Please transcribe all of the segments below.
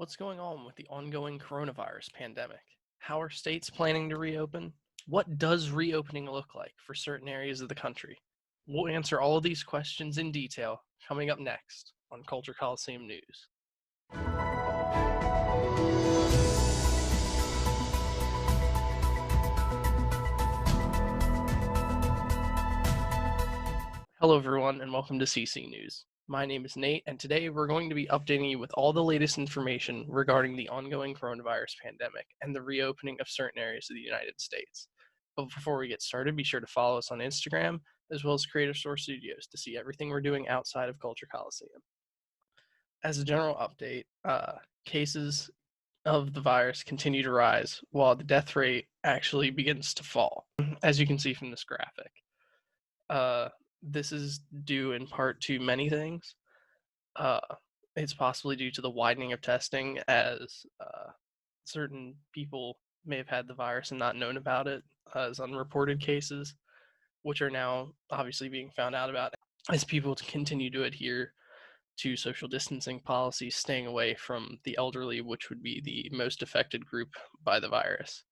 What's going on with the ongoing coronavirus pandemic? How are states planning to reopen? What does reopening look like for certain areas of the country? We'll answer all of these questions in detail coming up next on Culture Colosseum News. Hello, everyone, and welcome to C.C.News. My name is Nate, and today we're going to be updating you with all the latest information regarding the ongoing coronavirus pandemic and the reopening of certain areas of the United States. But before we get started, be sure to follow us on Instagram as well as Creative Source Studios to see everything we're doing outside of Culture Coliseum. As a general update, cases of the virus continue to rise while the death rate actually begins to fall, as you can see from this graphic. This is due in part to many things. It's possibly due to the widening of testing, as certain people may have had the virus and not known about it as unreported cases, which are now obviously being found out about as people continue to adhere to social distancing policies, staying away from the elderly, which would be the most affected group by the virus.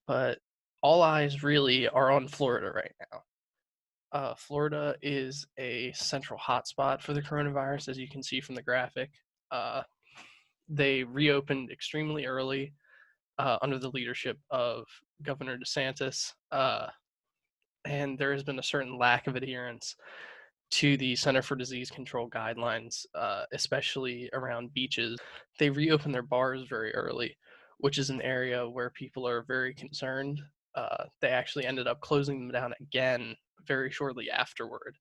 But all eyes really are on Florida right now. Florida is a central hotspot for the coronavirus, as you can see from the graphic. They reopened extremely early under the leadership of Governor DeSantis, and there has been a certain lack of adherence to the Center for Disease Control guidelines, especially around beaches. They reopened their bars very early, which is an area where people are very concerned. They actually ended up closing them down again very shortly afterward.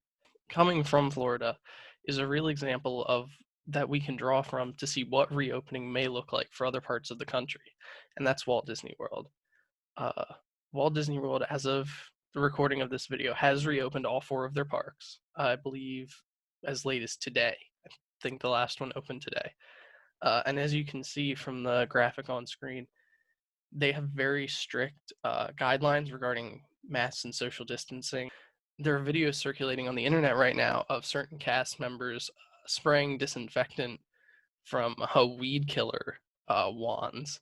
Coming from Florida is a real example of that we can draw from to see what reopening may look like for other parts of the country, and that's Walt Disney World. Walt Disney World, as of the recording of this video, has reopened all 4 of their parks, I believe as late as today. I think the last one opened today. And as you can see from the graphic on screen, they have very strict guidelines regarding masks and social distancing. There are videos circulating on the internet right now of certain cast members spraying disinfectant from weed killer wands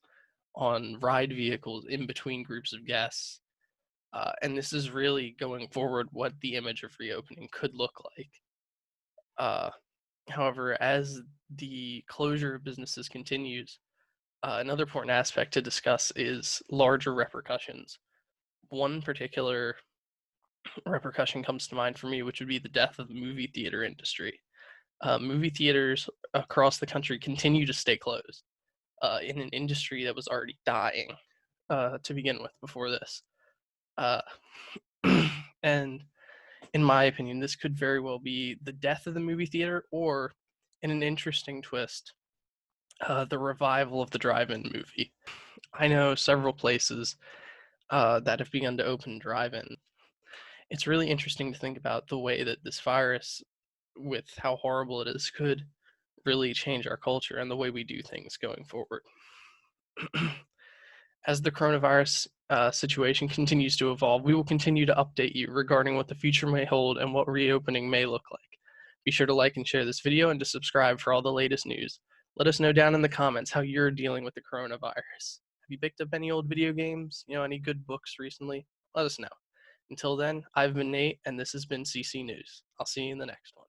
on ride vehicles in between groups of guests. And this is really going forward what the image of reopening could look like. However, as the closure of businesses continues, another important aspect to discuss is larger repercussions. One particular repercussion comes to mind for me, which would be the death of the movie theater industry. Movie theaters across the country continue to stay closed in an industry that was already dying to begin with before this. And in my opinion, this could very well be the death of the movie theater, or in an interesting twist, the revival of the drive-in movie. I know several places that have begun to open drive-in. It's really interesting to think about the way that this virus, with how horrible it is, could really change our culture and the way we do things going forward. As the coronavirus situation continues to evolve, we will continue to update you regarding what the future may hold and what reopening may look like. Be sure to like and share this video and to subscribe for all the latest news. Let us know down in the comments how you're dealing with the coronavirus. Have you picked up any old video games? Any good books recently? Let us know. Until then, I've been Nate, and this has been CC News. I'll see you in the next one.